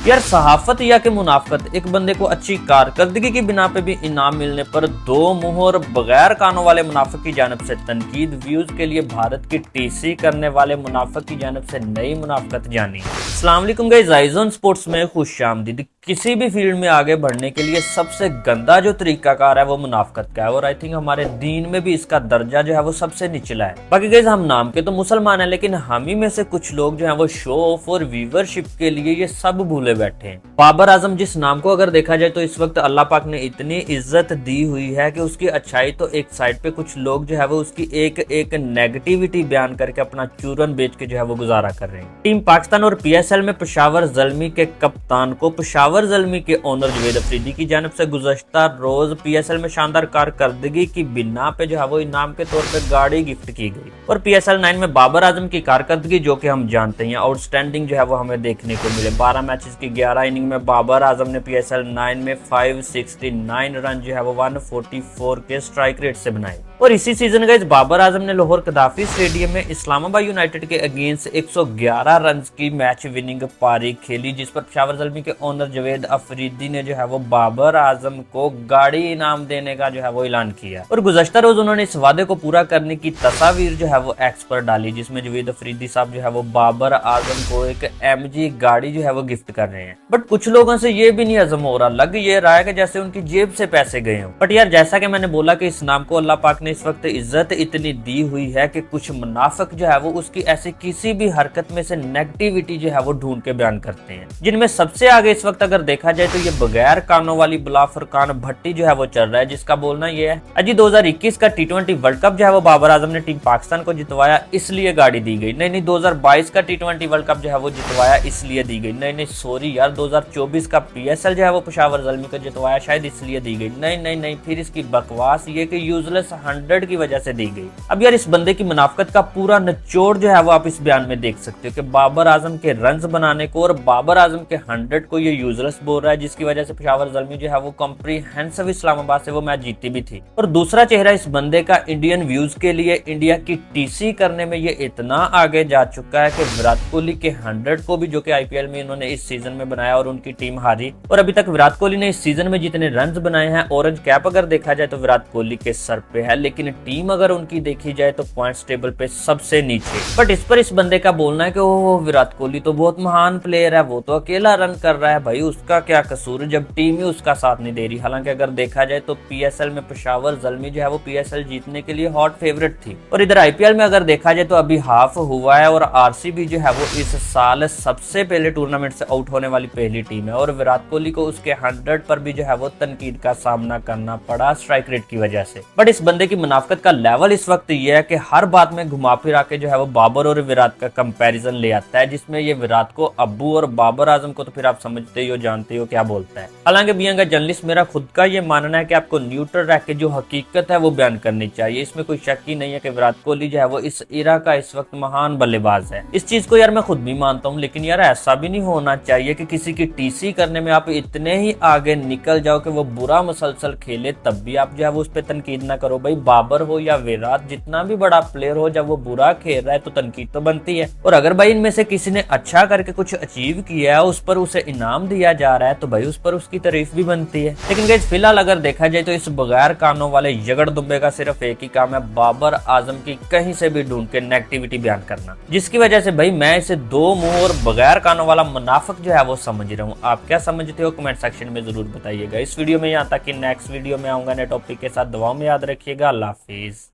यार सहाफत या कि मुनाफकत, एक बंदे को अच्छी कारकर्दगी की बिना पे भी इनाम मिलने पर दो मुंह और बगैर कानों वाले मुनाफिक की जानब से तनकीद। व्यूज के लिए भारत की टीसी करने वाले मुनाफिक की जानब से नई मुनाफकत जानी। अस्सलाम वालेकुम गाइस, आइज़ोन स्पोर्ट्स में खुशामदीद। किसी भी फील्ड में आगे बढ़ने के लिए सबसे गंदा जो तरीकाकार है वो मुनाफकत का है, और आई थिंक हमारे दीन में भी इसका दर्जा जो है वो सबसे निचला है। बाकी गाइस हम नाम के तो मुसलमान हैं, लेकिन हम ही में से कुछ लोग जो है वो शो ऑफ और व्यूवरशिप के लिए ये सब भूले बैठे हैं। बाबर आजम जिस नाम को अगर देखा जाए तो इस वक्त अल्लाह पाक ने इतनी इज्जत दी हुई है कि उसकी अच्छाई तो एक साइड पे, कुछ लोग जो है वो उसकी एक एक नेगेटिविटी बयान करके अपना चूरन बेच के जो है वो गुजारा कर रहे हैं। टीम पाकिस्तान और पीएसएल में पेशावर ज़ल्मी के कप्तान को पेशावर ज़ल्मी के ओनर जवेद अफरीदी की जानब से गुज़श्ता रोज पीएसएल में शानदार कारकर्दगी की बिना पे जो है वो इनाम के तौर पे गाड़ी गिफ्ट की गई। और पीएसएल 9 में बाबर आजम की कारकर्दगी जो कि हम जानते हैं आउटस्टैंडिंग जो है वो हमें देखने को मिले। 12 मैचेस की 11 इनिंग में बाबर आजम ने पीएसएल 9 में 569 रन जो है वो 144 के स्ट्राइक रेट से बनाए। और इसी सीजन गाइस बाबर आजम ने लाहौर कदाफी स्टेडियम में इस्लामाबाद यूनाइटेड के अगेंस्ट 111 रन की मैच विनिंग पारी खेली, जिस पर पेशावर ज़ल्मी के ओनर जवेद अफरीदी ने जो है वो बाबर आजम को गाड़ी इनाम देने का जो है वो ऐलान किया। और गुज़श्ता रोज उन्होंने इस वादे को पूरा करने की तस्वीर जो है वो एक्स पर डाली, जिसमें जवेद अफरीदी साहब जो है वो बाबर आजम को एक एमजी गाड़ी जो है वो गिफ्ट कर रहे हैं। बट कुछ लोगों से ये भी नहीं हजम हो रहा, लग ये रहा है कि जैसे उनकी जेब से पैसे गए हो। बट यार जैसा कि मैंने बोला कि इस नाम को अल्लाह पाक ने इस वक्त इज्जत इतनी दी हुई है कि कुछ मुनाफिक जो है वो उसकी ऐसी किसी भी हरकत में से नेगेटिविटी जो है वो ढूंढ के बयान करते हैं, जिनमें सबसे आगे इस वक्त अगर देखा जाए तो ये बगैर कानों वाली बुला फरकान भट्टी जो है वो चल रहा है, जिसका बोलना ये है अजी 2021 का T20 वर्ल्ड कप जो है वो बाबर आजम ने टीम पाकिस्तान को जितवाया इसलिए गाड़ी दी गई। नहीं 2022 का T20 वर्ल्ड कप जो है वो जितवाया इसलिए दी गई। नहीं सॉरी यार 2024 का पीएसएल जो है वो पेशावर ज़ल्मी को जितवाया शायद इसलिए दी गई। नहीं फिर इसकी बकवास ये कि यूजलेस 100 की वजह से दी गई। अब यार इस बंदे की मुनाफकत का पूरा निचोड़ जो है वो आप इस बयान में देख सकते हो कि बाबर आजम के रन्स बनाने को और बाबर आजम के 100 को ये यूजलेस बोल रहा है, जिसकी वजह से पेशावर ज़ल्मी जो है वो कॉम्प्रिहेंसिव इस्लामाबाद से वो मैच जीती भी थी। और दूसरा चेहरा इस बंदे का इंडियन व्यूज के लिए इंडिया की टीसी करने में ये इतना आगे जा चुका है कि विराट कोहली के 100 को भी, जो कि आईपीएल में इन्होंने इस सीजन में बनाया और उनकी टीम हारी। और अभी तक विराट कोहली ने इस सीजन में जितने रन्स बनाए हैं, ऑरेंज कैप अगर देखा जाए तो विराट कोहली के सर पे है, लेकिन टीम अगर उनकी देखी जाए तो पॉइंट्स टेबल पे सबसे नीचे। बट इस पर इस बंदे का बोलना है कि ओह विराट कोहली तो बहुत महान प्लेयर है, वो तो अकेला रन कर रहा है, भाई उसका क्या कसूर जब टीम ही उसका साथ नहीं दे रही। हालांकि अगर देखा जाए तो पीएसएल में पेशावर ज़ल्मी जो है वो पीएसएल जीतने के लिए हॉट फेवरेट थी। और इधर आईपीएल में अगर देखा जाए तो अभी हाफ हुआ है और आरसीबी जो है वो इस साल सबसे पहले टूर्नामेंट से आउट होने वाली पहली टीम है। और विराट कोहली को उसके 100 पर भी जो है वो तनकीद का सामना करना पड़ा स्ट्राइक रेट की वजह से। बट इस बंदे की मुनाफकत का लेवल इस वक्त ये है कि हर बात में घुमा फिरा के जो है वो बाबर और विराट का कंपैरिजन ले आता है, जिसमें ये विराट को अब्बू और बाबर आजम को तो फिर आप समझते ही हो, जानते हो क्या बोलता है। हालांकि बीइंग अ जर्नलिस्ट मेरा खुद का ये मानना है कि आपको न्यूट्रल रह के जो हकीकत है वो बयान करनी चाहिए। इसमें कोई शक ही नहीं है कि विराट कोहली जो है वो इस इरा का इस वक्त महान बल्लेबाज है। इस चीज को यार मैं खुद भी मानता हूँ, लेकिन यार ऐसा भी नहीं होना चाहिए कि किसी की टीसी करने में आप इतने ही आगे निकल जाओ कि वो बुरा मुसलसल खेले तब भी आप जो है वो उस पर तनकीद ना करो। भाई बाबर हो या विराट, जितना भी बड़ा प्लेयर हो, जब वो बुरा खेल रहा है तो तनकीद तो बनती है। और अगर भाई इनमें से किसी ने अच्छा करके कुछ अचीव किया है, उस पर उसे इनाम दिया जा रहा है, तो भाई उस पर उसकी तारीफ भी बनती है। लेकिन गाइस फिलहाल अगर देखा जाए तो इस बगैर कानों वाले जगड़ दुम्बे का सिर्फ एक ही काम है, बाबर आजम की कहीं से भी ढूंढ के नेगेटिविटी बयान करना, जिसकी वजह से भाई मैं इसे दो मुंह और बगैर कानों वाला मुनाफिक जो है वो समझ रहा हूँ। आप क्या समझते हो कमेंट सेक्शन में जरूर बताइएगा। इस वीडियो में यहाँ तक कि नेक्स्ट वीडियो में आऊंगा नए टॉपिक के साथ। दुआओं में याद रखिएगा। अल्लाह हाफिज।